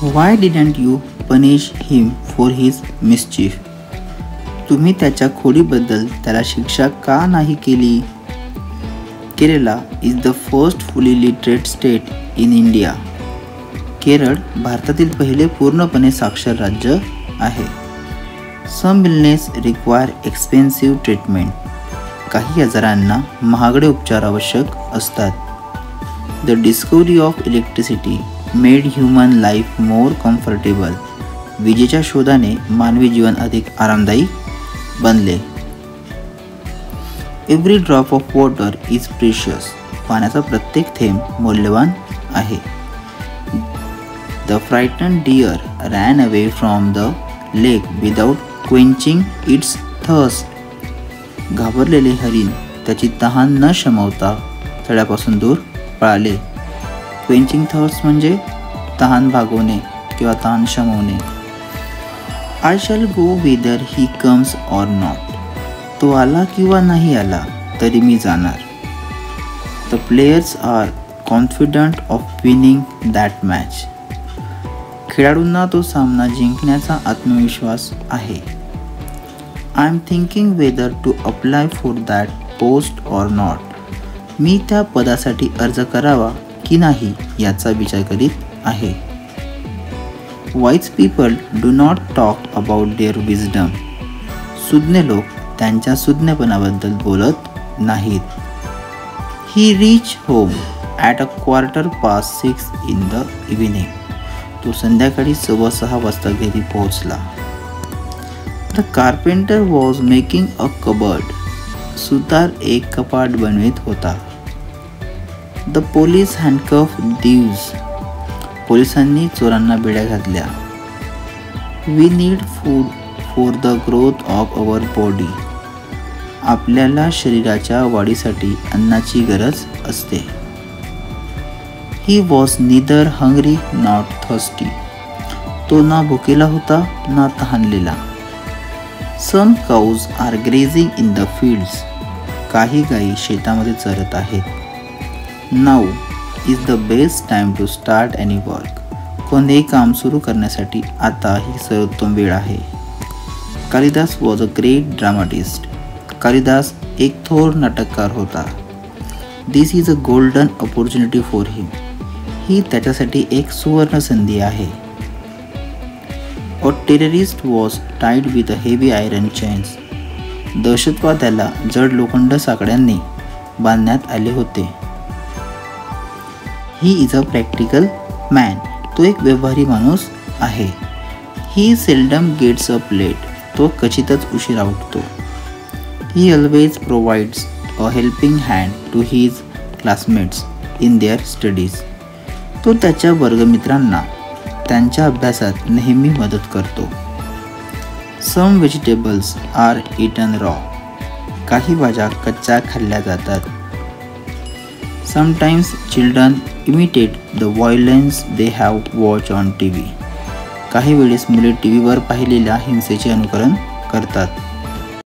Why didn't you punish him for his mischief? तुम्ही त्याच्या खोडीबद्दल त्याला शिक्षा का नाही केली? Kerala is the first fully literate state in India. Kerala भारतातील पहिले पूर्णपणे साक्षर राज्य आहे. Some illness require expensive treatment. काही आजारांना महागडे उपचार आवश्यक असतात. The discovery of electricity made human life more comfortable. विजेच्या शोधाने मानवी जीवन अधिक आरामदायी बनले. Every drop of water is precious. पाण्याचा प्रत्येक थेंब मौल्यवान आहे. The frightened deer ran away from the lake without quenching its thirst. घाबरलेले हरिण त्याची तहान न शमवता तळ्यापासून दूर पळाले. Quenching thirst म्हणजे तहान भागवणे किंवा तहान शमवणे. I shall go whether he comes or not. तो आला किंवा नाही आला तरी मी जाणार. The players are confident of winning that match. खेळाडूंना तो सामना जिंकण्याचा आत्मविश्वास आहे. I am thinking whether to apply for that post or not. मी त्या पदासाठी अर्ज करावा की नाही याचा विचार करीत आहे. Wise people do not talk about their wisdom. सुज्ञ लोक त्यांच्या सुज्ञपणाबद्दल बोलत नाहीत. He reached home at 6:15 in the evening. तो संध्याकाळी 6:15 वाजता घरी पोहोचला. The carpenter was making a cupboard. सुतार एक कपाट बनवित होता. The police handcuffed thieves. पोलिसांनी चोरांना बेड्या घातल्या. We need food for the growth of our body. आपल्याला शरीराच्या वाढीसाठी अन्नाची गरज असते. He was neither hungry nor thirsty. तो ना भुकेला होता ना तहानलेला. Some cows are grazing in the fields. काही गायी शेतामध्ये चरत आहेत. Now is the best time to start any work. कोणतेही काम सुरू करण्यासाठी आता ही सर्वोत्तम वेळ आहे. Kalidas was a great dramatist. Kalidas एक थोर नाटककार होता. This is a golden opportunity for him. ही त्याच्यासाठी एक सुवर्ण संधी आहे. A terrorist was tied with a heavy iron chains. दहशतवाद्याला जड लोखंड साकड्यांनी बांधण्यात आले होते. He is a practical man. तो एक व्यवहारी माणूस आहे. He seldom gets up late. तो क्वचितच उशिरा उठतो. He always provides a helping hand to his classmates in their studies. तो त्याच्या वर्गमित्रांना त्यांच्या अभ्यासात नेहमी मदत करतो. Some vegetables are eaten raw. काही भाज्या कच्च्या खाल्ल्या जातात. Sometimes children imitate the violence they have watched on TV. काही वेळेस मुले टीव्हीवर पाहिलेल्या हिंसेचे अनुकरण करतात.